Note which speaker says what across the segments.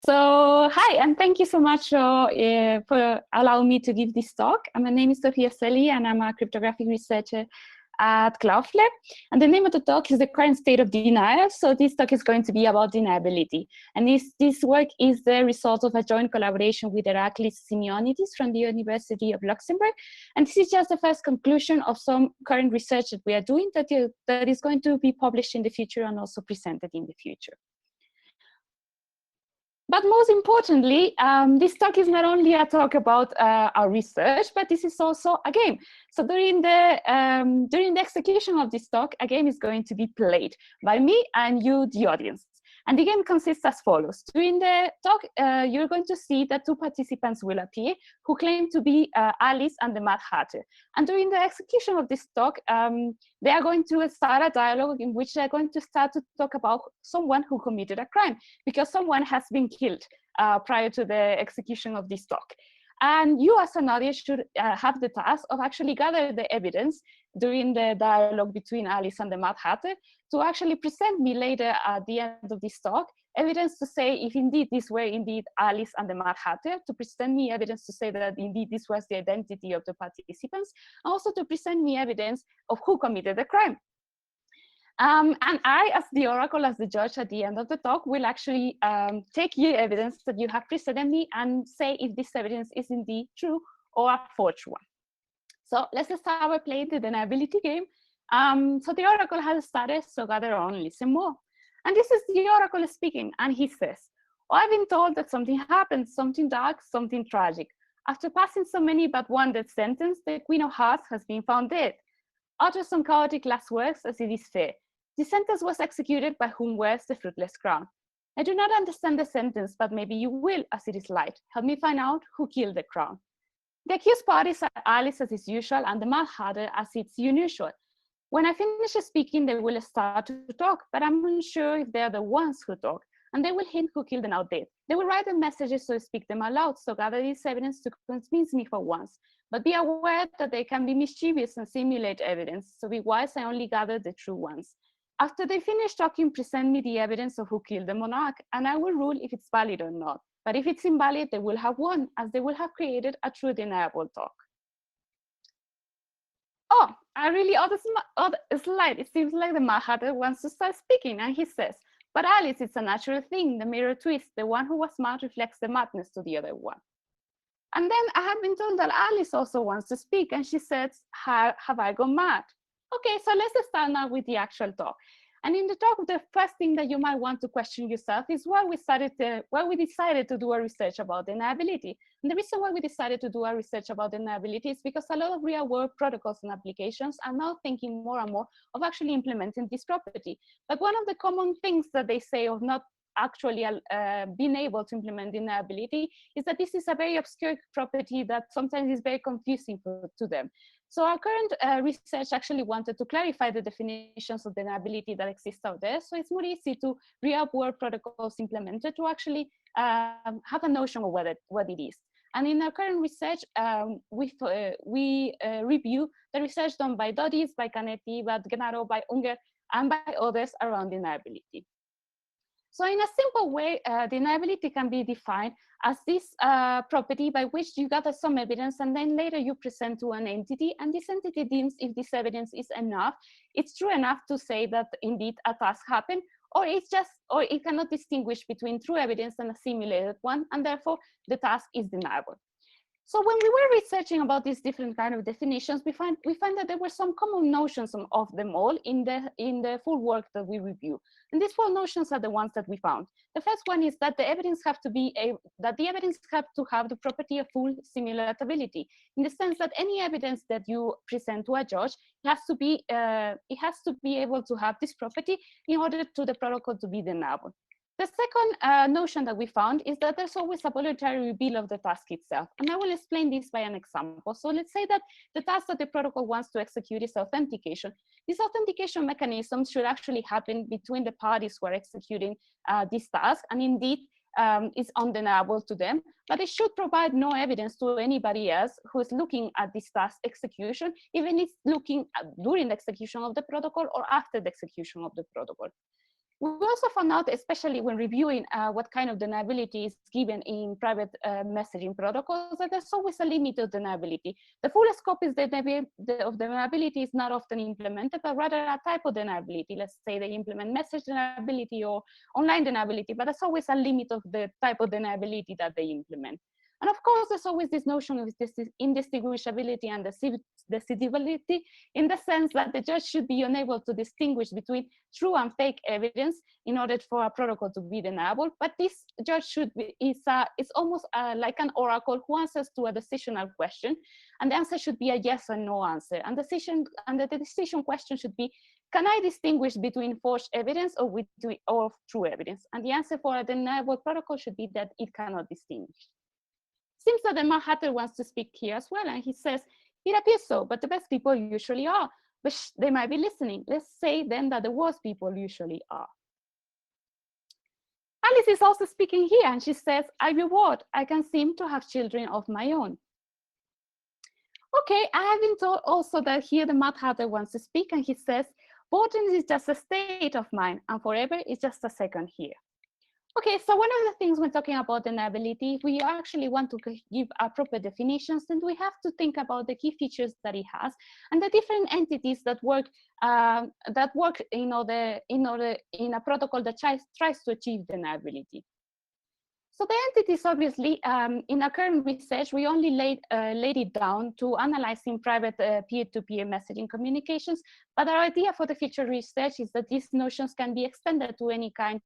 Speaker 1: Hi, and thank you so much for allowing me to give this talk. My name is Sofia Selli, and I'm a cryptographic researcher at Cloudflare. And the name of the talk is The Current State of Denial. So this talk is going to be about deniability. And this work is the result of a joint collaboration with Heraclis Simeonitis from the University of Luxembourg. And this is just the first conclusion of some current research that we are doing that is going to be published in the future and also presented in the future. But most importantly, this talk is not only a talk about our research, but this is also a game. So during the execution of this talk, a game is going to be played by me and you, the audience. And the game consists as follows. During the talk, you're going to see that two participants will appear who claim to be Alice and the Mad Hatter. And during the execution of this talk, they are going to start a dialogue in which they're going to start to talk about someone who committed a crime, because someone has been killed prior to the execution of this talk. And you as an audience should have the task of actually gather the evidence during the dialogue between Alice and the Mad Hatter to actually present me later at the end of this talk evidence to say if indeed these were indeed Alice and the Mad Hatter, to present me evidence to say that indeed this was the identity of the participants, and also to present me evidence of who committed the crime. And I, as the oracle, as the judge at the end of the talk, will actually take your evidence that you have presented me and say if this evidence is indeed true or a forged one. So let's start by playing the deniability game. So the oracle has started, so gather on, listen more. And this is the oracle speaking, and he says, "Oh, I've been told that something happened, something dark, something tragic. After passing so many but one death sentence, the Queen of Hearts has been found dead. Utter some chaotic last words as it is fair. The sentence was executed by whom wears the fruitless crown. I do not understand the sentence, but maybe you will, as it is light. Help me find out who killed the crown." The accused parties are Alice as is usual and the Mad Hatter as it's unusual. When I finish speaking, they will start to talk, but I'm unsure if they're the ones who talk, and they will hint who killed the now dead. They will write the messages so speak them aloud, so gather this evidence to convince me for once. But be aware that they can be mischievous and simulate evidence, so be wise and only gather the true ones. After they finish talking, present me the evidence of who killed the monarch, and I will rule if it's valid or not. But if it's invalid, they will have won, as they will have created a true deniable talk. Oh, I really odd slide. It seems like the Mad Hatter wants to start speaking, and he says, "But Alice, it's a natural thing. The mirror twists. The one who was mad reflects the madness to the other one." And then I have been told that Alice also wants to speak, and she says, "Have I gone mad?" Okay, so let's start now with the actual talk. And in the talk, the first thing that you might want to question yourself is why we decided to do a research about deniability. And the reason why we decided to do a research about deniability is because a lot of real-world protocols and applications are now thinking more and more of actually implementing this property. But one of the common things that they say of not actually being able to implement deniability is that this is a very obscure property that sometimes is very confusing to them. So our current research actually wanted to clarify the definitions of deniability that exist out there, so it's more easy to real-world protocols implemented to actually have a notion of what it is. And in our current research, we review the research done by Dodis, by Canetti, by Gennaro, by Unger, and by others around deniability. So in a simple way, deniability can be defined as this property by which you gather some evidence and then later you present to an entity, and this entity deems if this evidence is enough, it's true enough to say that indeed a task happened, or it cannot distinguish between true evidence and a simulated one, and therefore the task is deniable. So when we were researching about these different kind of definitions, we find that there were some common notions of them all in the full work that we review. And these 4 notions are the ones that we found. The first one is that the evidence have to have the property of full simulatability, in the sense that any evidence that you present to a judge has to be able to have this property in order to the protocol to be deniable. The second notion that we found is that there's always a voluntary reveal of the task itself. And I will explain this by an example. So let's say that the task that the protocol wants to execute is authentication. This authentication mechanism should actually happen between the parties who are executing this task, and indeed is undeniable to them, but it should provide no evidence to anybody else who is looking at this task execution, even if it's looking during the execution of the protocol or after the execution of the protocol. We also found out, especially when reviewing what kind of deniability is given in private messaging protocols, that there's always a limit of deniability. The full scope is of deniability is not often implemented, but rather a type of deniability. Let's say they implement message deniability or online deniability, but there's always a limit of the type of deniability that they implement. And of course, there's always this notion of this indistinguishability and decidability, in the sense that the judge should be unable to distinguish between true and fake evidence in order for a protocol to be deniable. But this judge should be, is almost like an oracle who answers to a decisional question, and the answer should be a yes or no answer. And the decision question should be, can I distinguish between forged evidence or true evidence? And the answer for a deniable protocol should be that it cannot distinguish. Seems that the Mad Hatter wants to speak here as well, and he says, it appears so, but the best people usually are, but they might be listening. Let's say then that the worst people usually are. Alice is also speaking here, and she says, I reward, I can seem to have children of my own. Okay, I have been told also that here the Mad Hatter wants to speak, and he says, boredom is just a state of mind, and forever is just a second here. Okay, so one of the things when talking about deniability, we actually want to give proper definitions, and we have to think about the key features that it has and the different entities that work in a protocol that tries to achieve deniability. So the entities, obviously, in our current research, we only laid it down to analyzing private peer-to-peer messaging communications, but our idea for the future research is that these notions can be extended to any kind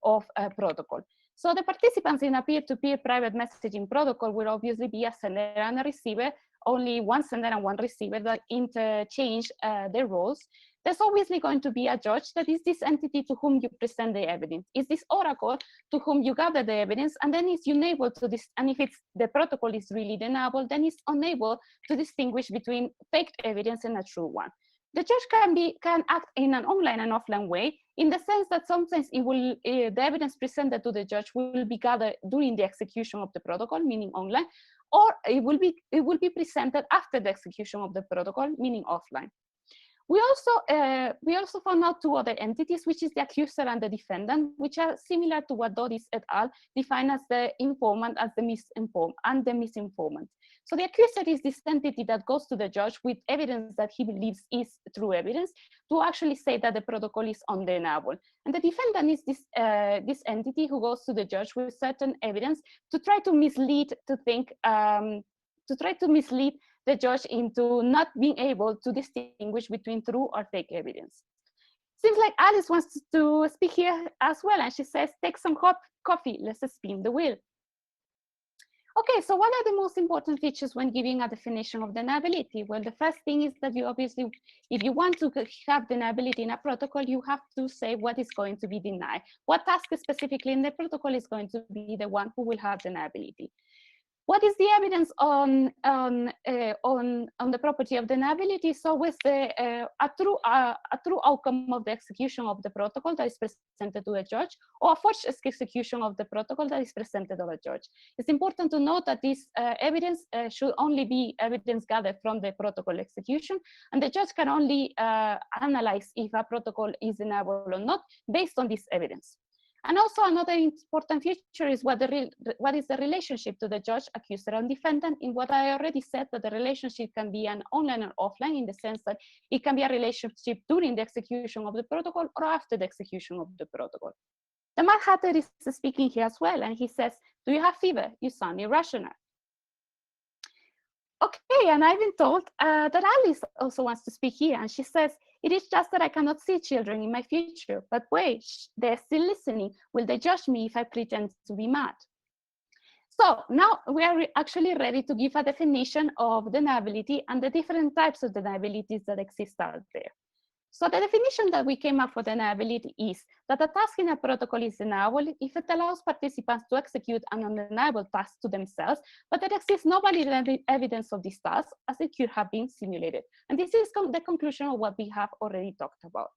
Speaker 1: of a protocol. So the participants in a peer-to-peer private messaging protocol will obviously be a sender and a receiver, only one sender and one receiver that interchange their roles. There's obviously going to be a judge, that is this entity to whom you present the evidence. Is this oracle to whom you gather the evidence, and then it's unable to and if the protocol is really deniable, then it's unable to distinguish between fake evidence and a true one. The judge can act in an online and offline way, in the sense that sometimes the evidence presented to the judge will be gathered during the execution of the protocol, meaning online, or it will be presented after the execution of the protocol, meaning offline. We also found out two other entities, which is the accuser and the defendant, which are similar to what Doris et al. Define as the informant as the misinformant. So the accuser is this entity that goes to the judge with evidence that he believes is true evidence to actually say that the protocol is undeniable. And the defendant is this entity who goes to the judge with certain evidence to try to mislead the judge into not being able to distinguish between true or fake evidence. Seems like Alice wants to speak here as well, and she says, take some coffee, let's spin the wheel. Okay, so what are the most important features when giving a definition of deniability? Well, the first thing is that you obviously, if you want to have deniability in a protocol, you have to say what is going to be denied. What task specifically in the protocol is going to be the one who will have deniability. What is the evidence on the property of deniability? So with a true outcome of the execution of the protocol that is presented to a judge, or a forged execution of the protocol that is presented to a judge. It's important to note that this evidence should only be evidence gathered from the protocol execution, and the judge can only analyze if a protocol is deniable or not based on this evidence. And also another important feature is what is the relationship to the judge, accuser, and defendant. In what I already said, that the relationship can be an online and offline, in the sense that it can be a relationship during the execution of the protocol or after the execution of the protocol. The Mad Hatter is speaking here as well, and he says, do you have fever? You sound irrational. Okay, and I've been told that Alice also wants to speak here, and she says, it is just that I cannot see children in my future, but wait, they're still listening. Will they judge me if I pretend to be mad? So now we are actually ready to give a definition of deniability and the different types of deniabilities that exist out there. So the definition that we came up for deniability is that a task in a protocol is deniable if it allows participants to execute an undeniable task to themselves, but there exists no valid evidence of this task as it could have been simulated. And this is the conclusion of what we have already talked about.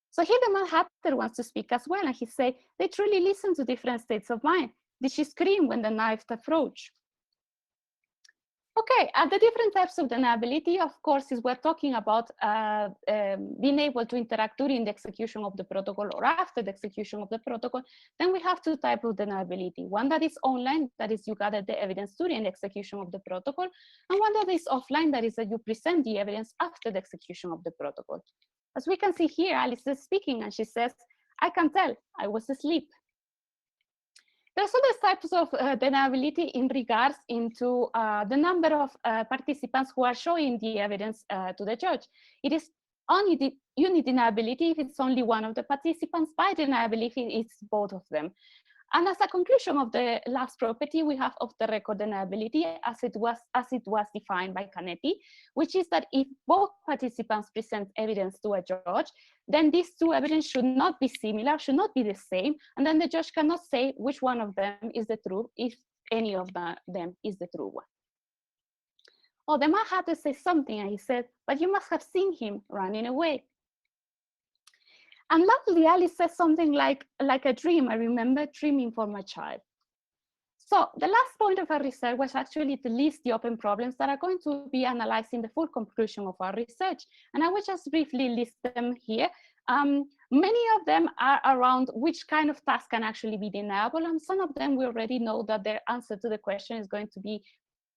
Speaker 1: So here the Mad Hatter wants to speak as well, and he said, they truly listen to different states of mind. Did she scream when the knife approached? Okay, and the different types of deniability, of course, is we're talking about being able to interact during the execution of the protocol or after the execution of the protocol. Then we have two types of deniability. One that is online, that is you gather the evidence during the execution of the protocol, and one that is offline, that is that you present the evidence after the execution of the protocol. As we can see here, Alice is speaking and she says, I can tell, I was asleep. There's other types of deniability in regards into the number of participants who are showing the evidence to the judge. It is only the unit deniability if it's only one of the participants. By deniability, it's both of them. And as a conclusion of the last property, we have of the record deniability as it was defined by Canetti, which is that if both participants present evidence to a judge, then these two evidence should not be similar, should not be the same, and then the judge cannot say which one of them is the true, if any of them is the true one. Oh, the man had to say something, and he said, but you must have seen him running away. And luckily, Alice says something like a dream. I remember dreaming for my child. So the last point of our research was actually to list the open problems that are going to be analyzed in the full conclusion of our research. And I will just briefly list them here. Many of them are around which kind of task can actually be deniable. And some of them we already know that their answer to the question is going to be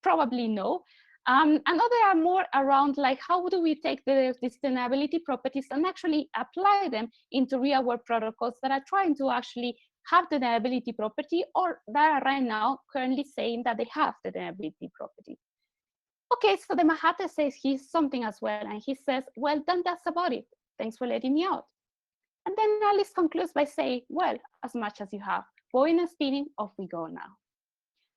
Speaker 1: probably no. And others are more around like how do we take these deniability properties and actually apply them into real world protocols that are trying to actually have the deniability property or that are right now currently saying that they have the deniability property. Okay, so the Mahata says he's something as well, and he says, well, then that's about it. Thanks for letting me out. And then Alice concludes by saying, well, as much as you have. Boeing and spinning, off we go now.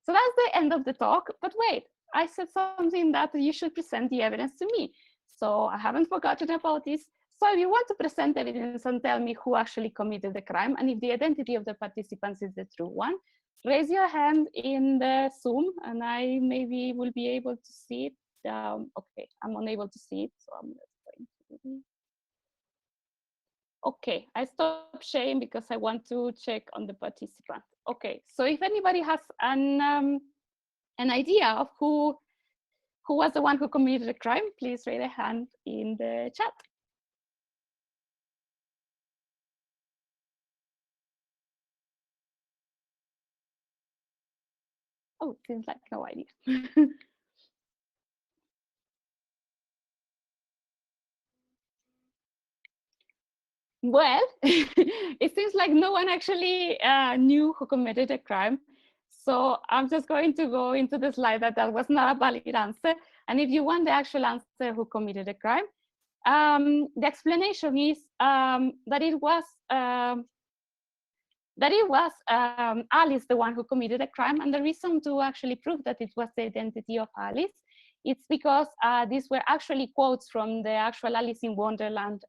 Speaker 1: So that's the end of the talk, but wait, I said something that you should present the evidence to me. So I haven't forgotten about this. So if you want to present evidence and tell me who actually committed the crime and if the identity of the participants is the true one, raise your hand in the Zoom and I maybe will be able to see it. Okay, I'm unable to see it, so I'm just going to... Okay, I stopped sharing because I want to check on the participant. Okay, so if anybody has an idea of who was the one who committed the crime, please raise a hand in the chat. Oh, seems like no idea. Well, it seems like no one actually knew who committed the crime. So I'm just going to go into the slide that was not a valid answer. And if you want the actual answer who committed the crime, the explanation is that it was Alice, the one who committed the crime. And the reason to actually prove that it was the identity of Alice, it's because these were actually quotes from the actual Alice in Wonderland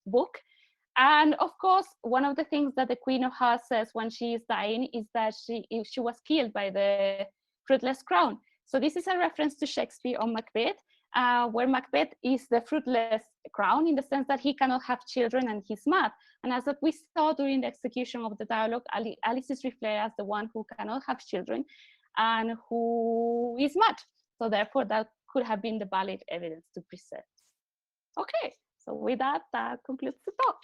Speaker 1: book. And of course, one of the things that the Queen of Hearts says when she is dying is that she was killed by the fruitless crown. So this is a reference to Shakespeare on Macbeth, where Macbeth is the fruitless crown in the sense that he cannot have children and he's mad. And as we saw during the execution of the dialogue, Alice is reflected as the one who cannot have children and who is mad. So therefore, that could have been the valid evidence to present. Okay, so with that, that concludes the talk.